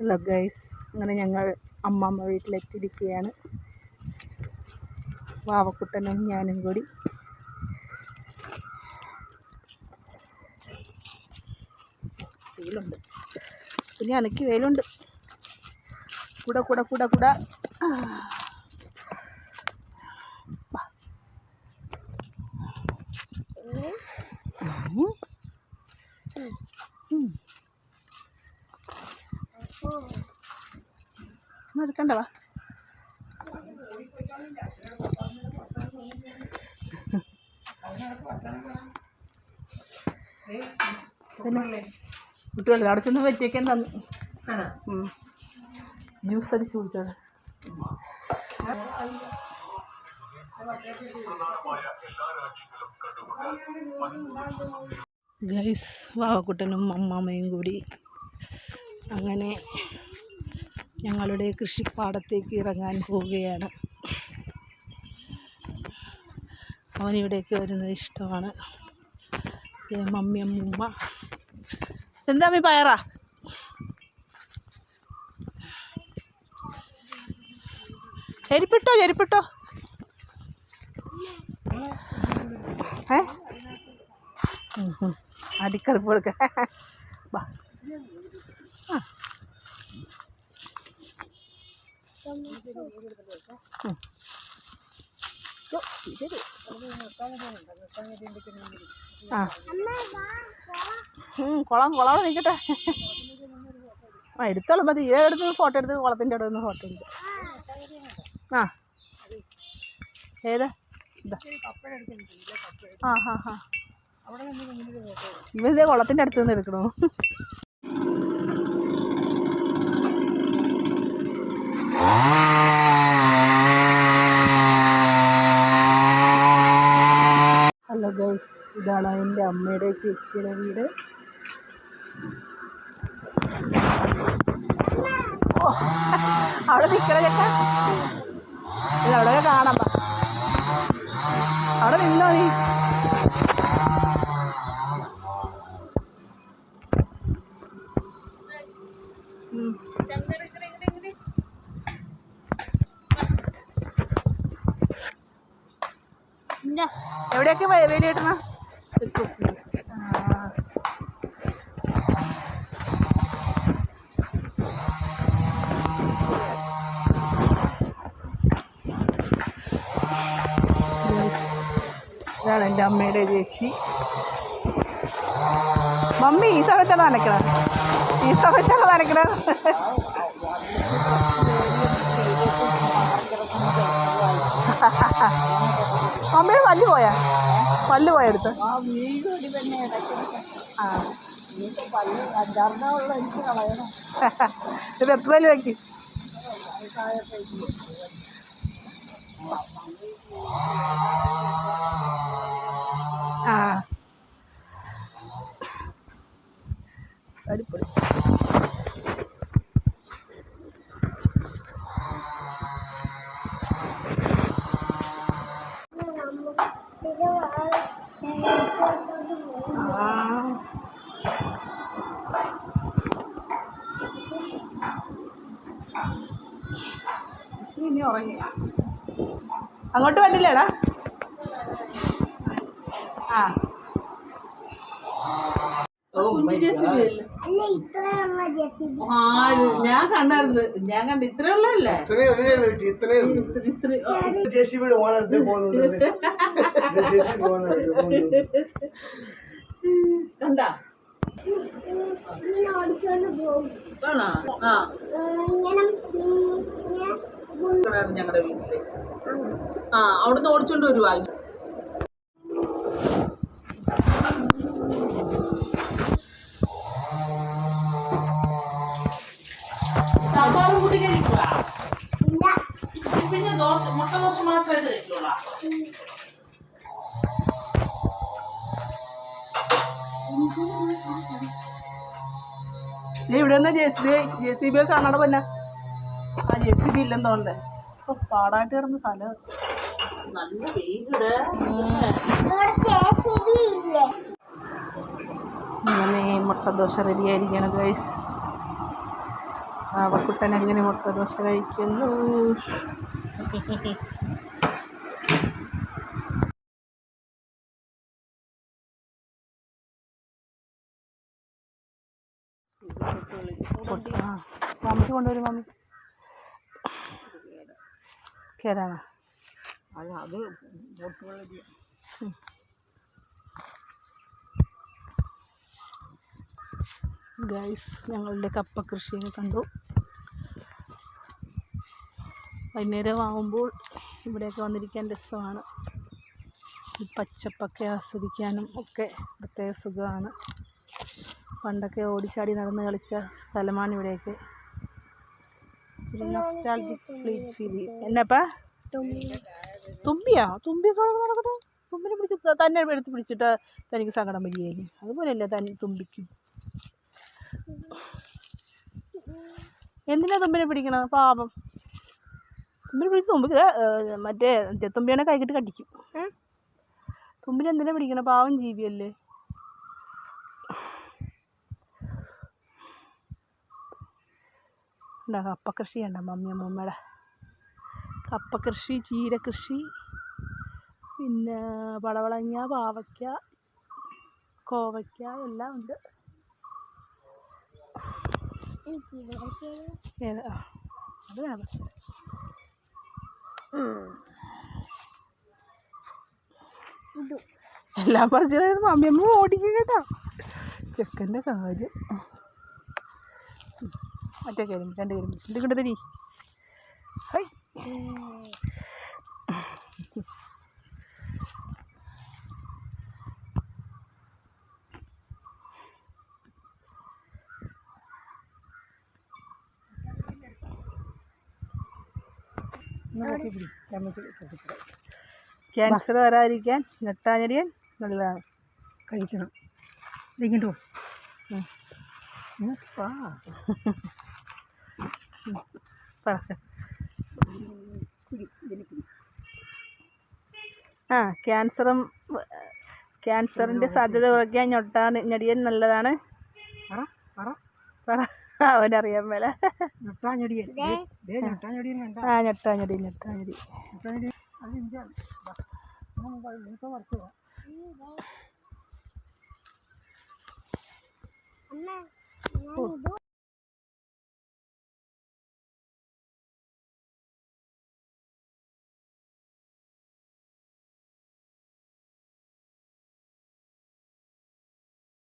Hello guys, അങ്ങനെ ഞങ്ങൾ അമ്മമ്മ വീട്ടിലെത്തിയിരിക്കുകയാണ്. വാവക്കുട്ടനും ഞാനും കൂടി. വെയിലുണ്ട്, പിന്നെ അനക്ക് വെയിലുണ്ട്. കൂടെ കൂടെ കൂടെ കൂടെ എടുക്കണ്ടവാ. കുട്ടികളെ അവിടെ ചെന്ന് പറ്റിയൊക്കെ തന്നു. ജ്യൂസ് അടിച്ച് കുടിച്ചത്. ഗൈസ്, വാവക്കുട്ടനും അമ്മാമ്മയും കൂടി അങ്ങനെ ഞങ്ങളുടെ കൃഷിപ്പാടത്തേക്ക് ഇറങ്ങാൻ പോവുകയാണ്. അവനിവിടേക്ക് വരുന്നത് ഇഷ്ടമാണ്. മമ്മി അമ്മൂമ്മ എന്താ അമ്മി പയറാ? ചെരുപ്പിട്ടോ ചെരുപ്പിട്ടോ. അടിക്കറിപ്പ് കൊടുക്ക. കുളം കുളം നിൽക്കട്ടെ. എടുത്തോളം മതി. എടുത്ത് ഫോട്ടോ എടുത്ത് കുളത്തിൻ്റെ അവിടെ നിന്ന് ഫോട്ടോ എടുത്ത്. ഏതാ ഇതാ? ഇവരിതേ കുളത്തിൻ്റെ അടുത്ത് നിന്ന് എടുക്കണോ? ഹലോ ഗൈസ്, ഇതാണ് എൻ്റെ അമ്മയുടെ ചേച്ചിയുടെ വീട്. അവിടെ നിൽക്കണ ചേട്ടാ, ഇത് അവിടെ കാണാം. അവിടെ നിന്നോ നീ. എവിടെയൊക്കെ വേലി കിട്ടണം? ഇതാണ് എൻ്റെ അമ്മയുടെ ചേച്ചി. മമ്മി ഈ സമയത്താണ് നനയ്ക്കണത്. ഈ സമയത്താണ് നനയ്ക്കണത്. മമ്മിയുടെ പല്ല് പോയാ? പല്ല് പോയെടുത്ത്. ഇത് എത്ര പല്ല് വയ്ക്കും? അടിപൊളി. ഇനി ഉറങ്ങി. അങ്ങോട്ട് വന്നില്ലേടാ? ഞാൻ കണ്ടായിരുന്നു. ഞാൻ കണ്ട ഇത്ര ഉള്ളല്ലേ? കണ്ടാ? ഞങ്ങളുടെ വീട്ടില് അവിടുന്ന് ഓടിച്ചോണ്ട് വരുവാ. സാമ്പാറും കൂട്ടി കഴിക്കുക. പിന്നെ ദോശ, മുട്ട ദോശ മാത്രമേ കഴിക്കുള്ളൂ. ഇവിടെ നിന്ന് ജെ സി ബി കാണാതെ പിന്നെ ആ ജെ സി ബി ഇല്ലെന്നോണ്ടേ പാടായിട്ട് കിടന്ന സ്ഥലം. നല്ല വെയില്. അങ്ങനെ മുട്ട ദോശ റെഡി ആയിരിക്കുകയാണ് ഗൈസ്. പാവക്കുട്ടൻ എങ്ങനെ മുട്ടദോശ കഴിക്കുന്നു. മമ്മിക്ക് കൊണ്ടുവരും. മമ്മി കേടാണ് അത് ഗൈസ്, ഞങ്ങളുടെ കപ്പ കൃഷിയൊക്കെ കണ്ടു. വൈകുന്നേരം ആകുമ്പോൾ ഇവിടെയൊക്കെ വന്നിരിക്കാൻ രസമാണ്. ഈ പച്ചപ്പൊക്കെ ആസ്വദിക്കാനും ഒക്കെ പ്രത്യേക സുഖമാണ്. പണ്ടൊക്കെ ഓടിച്ചാടി നടന്ന് കളിച്ച സ്ഥലമാണ് ഇവിടെയൊക്കെ. ഒരു നൊസ്റ്റാൾജിക് ഫീൽ ചെയ്യും. എന്നപ്പാ തുമ്പിയാ? തുമ്പിയൊക്കെ നടക്കട്ടെ. തുമ്പിനെ പിടിച്ച് തന്നെ എടുത്ത് പിടിച്ചിട്ട് തനിക്ക് സങ്കടം വരികയില്ലേ? അതുപോലെയല്ലേ തന്നെ തുമ്പിക്കും. എന്തിനാ തുമ്പിനെ പിടിക്കണം? പാപം. തുമ്പിനെ പിടിച്ച് തുമ്പിക്ക് മറ്റേ തുമ്പിയാണെ കൈകിട്ട് കടിക്കും. തുമ്പിനെ എന്തിനാ പിടിക്കണം? പാവം ജീവിയല്ലേ. കപ്പ കൃഷി ഉണ്ടോ മമ്മിയമ്മൂമ്മയുടെ? കപ്പ കൃഷി, ചീര കൃഷി, പിന്നെ പടവളങ്ങ, പാവയ്ക്ക, കോവയ്ക്ക എല്ലാം ഉണ്ട്. ഏതാ അത് വേണം. എല്ലാം പറിച്ചത് മമ്മിയമ്മ ഓടിക്കും കേട്ടോ. ചെക്കൻ്റെ കാര്യം. മറ്റേ കരിമ്പ്, 2 കരിമ്പ് ഇത് കൊണ്ട് തരി. ഹൈ ക്യാൻസർ വരാതിരിക്കാൻ ഞെട്ടാഞ്ഞടിയൻ നല്ലതാണ്, കഴിക്കണം. ഇങ്ങോട്ട് പോ. ക്യാൻസറിൻ്റെ സാധ്യത കുറയ്ക്കാൻ ഞെട്ടാഞ്ഞടിയൻ നല്ലതാണ്. അവനറിയാൻ മേല. ഞെട്ടാഞ്ഞടി